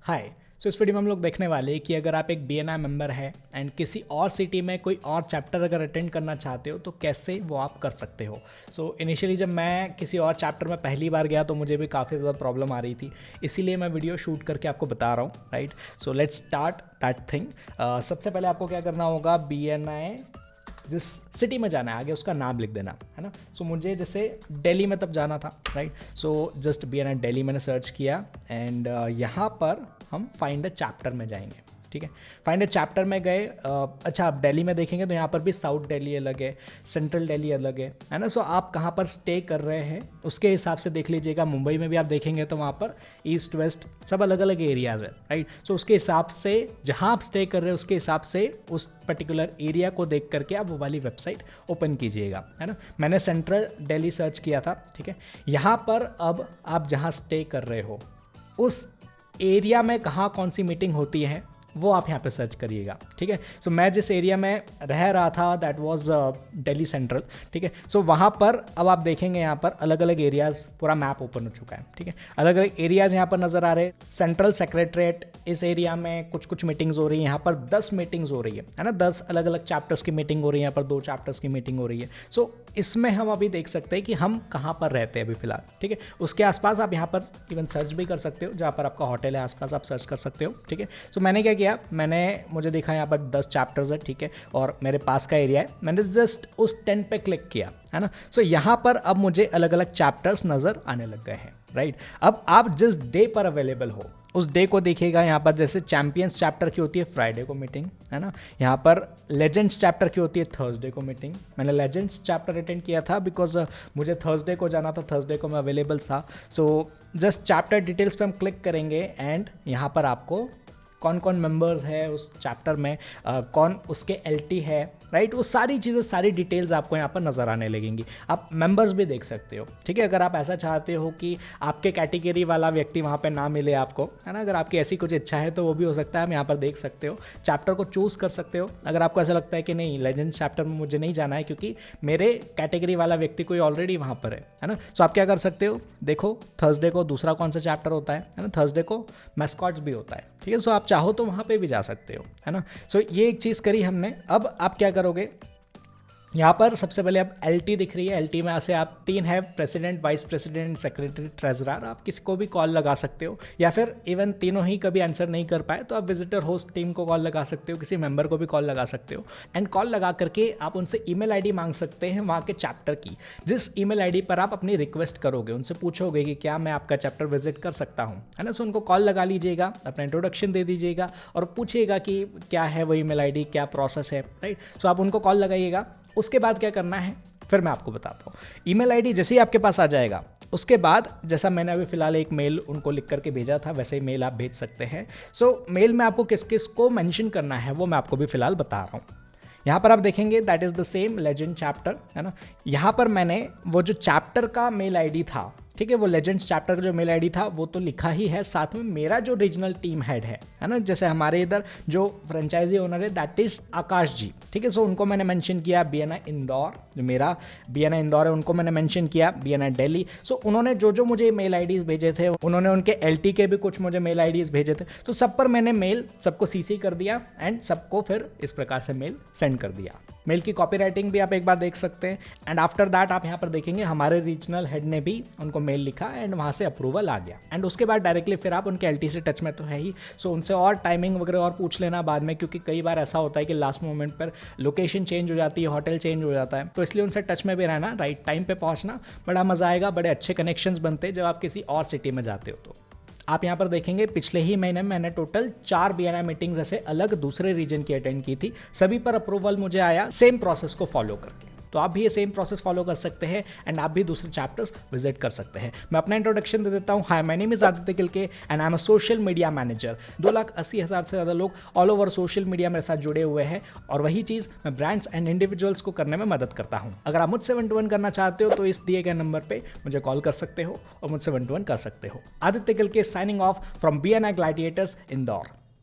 हाय। इस वीडियो में हम लोग देखने वाले हैं कि अगर आप एक BNI मेंबर है एंड किसी और सिटी में कोई और चैप्टर अगर अटेंड करना चाहते हो तो कैसे वो आप कर सकते हो। इनिशियली जब मैं किसी और चैप्टर में पहली बार गया तो मुझे भी काफ़ी ज़्यादा प्रॉब्लम आ रही थी, इसीलिए मैं वीडियो शूट करके आपको बता रहा हूँ, right. Let's start that thing. सबसे पहले आपको क्या करना होगा, BNI जिस सिटी में जाना है आगे उसका नाम लिख देना है ना। मुझे जैसे दिल्ली में तब जाना था, राइट। जस्ट BNI दिल्ली मैंने सर्च किया एंड यहाँ पर हम फाइंड अ चैप्टर में जाएंगे, ठीक है। फाइंड अ चैप्टर में गए। अच्छा, आप दिल्ली में देखेंगे तो यहाँ पर भी साउथ दिल्ली अलग है, सेंट्रल दिल्ली अलग है ना। आप कहाँ पर स्टे कर रहे हैं उसके हिसाब से देख लीजिएगा। मुंबई में भी आप देखेंगे तो वहाँ पर ईस्ट वेस्ट सब अलग अलग एरियाज़ है, राइट। उसके हिसाब से जहाँ आप स्टे कर रहे हैं उसके हिसाब से उस पर्टिकुलर एरिया को देख करके आप वो वाली वेबसाइट ओपन कीजिएगा, है ना। मैंने सेंट्रल दिल्ली सर्च किया था, ठीक है। यहाँ पर अब आप जहाँ स्टे कर रहे हो उस एरिया में कहाँ कौन सी मीटिंग होती है वो आप यहाँ पे सर्च करिएगा, ठीक है। मैं जिस एरिया में रह रहा था दैट वाज दिल्ली सेंट्रल, ठीक है। वहाँ पर अब आप देखेंगे यहाँ पर अलग अलग एरियाज़, पूरा मैप ओपन हो चुका है, ठीक है। अलग अलग एरियाज़ यहाँ पर नज़र आ रहे हैं। सेंट्रल सेक्रेटरीट, इस एरिया में कुछ कुछ मीटिंग्स हो रही है। यहाँ पर 10 मीटिंग्स हो रही है ना। 10 अलग अलग चैप्टर्स की मीटिंग हो रही है, यहाँ पर 2 चैप्टर्स की मीटिंग हो रही है। इसमें हम अभी देख सकते हैं कि हम कहाँ पर रहते हैं अभी फिलहाल, ठीक है। उसके आसपास आप यहाँ पर इवन सर्च भी कर सकते हो, जहाँ पर आपका होटल है आसपास आप सर्च कर सकते हो, ठीक है। मैंने क्या किया, मुझे देखा यहाँ पर 10 चैप्टर्स है, ठीक है, और मेरे पास का एरिया है। मैंने जस्ट उस 10 पे क्लिक किया, है ना। यहाँ पर अब मुझे अलग अलग चैप्टर्स नज़र आने लग गए हैं, राइट। अब आप जिस डे पर अवेलेबल हो उस डे को देखिएगा। यहाँ पर जैसे चैंपियंस चैप्टर की होती है फ्राइडे को मीटिंग, है ना। यहाँ पर लेजेंड्स चैप्टर की होती है थर्सडे को मीटिंग। मैंने लेजेंड्स चैप्टर अटेंड किया था बिकॉज मुझे थर्सडे को जाना था, थर्सडे को मैं अवेलेबल था। जस्ट चैप्टर डिटेल्स पे हम क्लिक करेंगे एंड यहाँ पर आपको कौन कौन मेंबर्स है उस चैप्टर में, कौन उसके LT है, राइट। वो सारी चीज़ें, सारी डिटेल्स आपको यहाँ पर नज़र आने लगेंगी। आप मेंबर्स भी देख सकते हो, ठीक है। अगर आप ऐसा चाहते हो कि आपके कैटेगरी वाला व्यक्ति वहाँ पे ना मिले आपको, है ना, अगर आपकी ऐसी कुछ इच्छा है तो वो भी हो सकता है। आप यहाँ पर देख सकते हो, चैप्टर को चूज़ कर सकते हो। अगर आपको ऐसा लगता है कि नहीं, लेजेंड चैप्टर में मुझे नहीं जाना है क्योंकि मेरे कैटेगरी वाला व्यक्ति कोई ऑलरेडी वहाँ पर है ना। आप क्या कर सकते हो, देखो थर्सडे को दूसरा कौन सा चैप्टर होता है ना। थर्सडे को मैस्कॉट्स भी होता है, ठीक है। आप चाहो तो वहाँ पे भी जा सकते हो, है ना। ये एक चीज़ करी हमने। अब आप क्या करोगे, यहाँ पर सबसे पहले आप LT दिख रही है। LT में से आप 3 है, president, vice president, secretary, treasurer. आप किसी को भी कॉल लगा सकते हो, या फिर इवन तीनों ही कभी आंसर नहीं कर पाए तो आप विजिटर होस्ट टीम को कॉल लगा सकते हो, किसी मेंबर को भी कॉल लगा सकते हो। एंड कॉल लगा करके आप उनसे ईमेल ID मांग सकते हैं वहाँ के चैप्टर की। जिस ईमेल ID पर आप अपनी रिक्वेस्ट करोगे, उनसे पूछोगे कि क्या मैं आपका चैप्टर विजिट कर सकता हूँ, है ना। उनको कॉल लगा लीजिएगा, अपना इंट्रोडक्शन दे दीजिएगा और पूछिएगा कि क्या है वो ईमेल ID, क्या प्रोसेस है, राइट। आप उनको कॉल लगाइएगा। उसके बाद क्या करना है फिर मैं आपको बताता हूँ। ईमेल ID जैसे ही आपके पास आ जाएगा, उसके बाद जैसा मैंने अभी फिलहाल एक मेल उनको लिख करके भेजा था वैसे ही मेल आप भेज सकते हैं। मेल में आपको किस किस को मेंशन करना है वो मैं आपको भी फिलहाल बता रहा हूँ। यहाँ पर आप देखेंगे that is the same legend chapter, है ना। यहाँ पर मैंने वो जो चैप्टर का मेल ID था, ठीक है, वो लेजेंड्स चैप्टर का जो मेल ID था वो तो लिखा ही है, साथ में मेरा जो रीजनल टीम हेड है ना, जैसे हमारे इधर जो फ्रेंचाइजी ओनर है दैट इज आकाश जी, ठीक है। उनको मैंने मेंशन किया। BNI इंदौर, जो मेरा BNI इंदौर है उनको मैंने मेंशन किया। BNI दिल्ली, उन्होंने जो मुझे मेल IDs भेजे थे, उन्होंने उनके LT के भी कुछ मुझे मेल IDs भेजे थे, तो सब पर मैंने मेल सबको CC कर दिया एंड सबको फिर इस प्रकार से मेल सेंड कर दिया। मेल की कॉपी राइटिंग भी आप एक बार देख सकते हैं। एंड आफ्टर दैट आप यहाँ पर देखेंगे हमारे रीजनल हेड ने भी उनको मेल लिखा एंड वहाँ से अप्रूवल आ गया। एंड उसके बाद डायरेक्टली फिर आप उनके LT से टच में तो है ही, उनसे और टाइमिंग वगैरह और पूछ लेना बाद में, क्योंकि कई बार ऐसा होता है कि लास्ट मोमेंट पर लोकेशन चेंज हो जाती है, होटल चेंज हो जाता है, तो इसलिए उनसे टच में भी रहना, राइट टाइम पे पहुँचना। बड़ा मज़ा आएगा, बड़े अच्छे कनेक्शंस बनते हैं जब आप किसी और सिटी में जाते हो। तो आप यहाँ पर देखेंगे पिछले ही महीने में मैंने टोटल 4 BNI मीटिंग्स ऐसे अलग दूसरे रीजन की अटेंड की थी। सभी पर अप्रूवल मुझे आया सेम प्रोसेस को फॉलो करके। तो आप भी ये सेम प्रोसेस फॉलो कर सकते हैं एंड आप भी दूसरे चैप्टर्स विजिट कर सकते हैं। मैं अपना इंट्रोडक्शन दे देता हूँ। Hi, my name is Aditya Kilke and I am a social media manager. 2,80,000 से ज़्यादा लोग ऑल ओवर सोशल मीडिया मेरे साथ जुड़े हुए हैं और वही चीज़ मैं ब्रांड्स एंड इंडिविजुअल्स को करने में मदद करता हूँ। अगर आप मुझसे 1-to-1 करना चाहते हो तो इस दिए गए नंबर पर मुझे कॉल कर सकते हो और मुझसे 1-to-1 कर सकते हो। Aditya Kilke signing off from BNI gladiators Indore.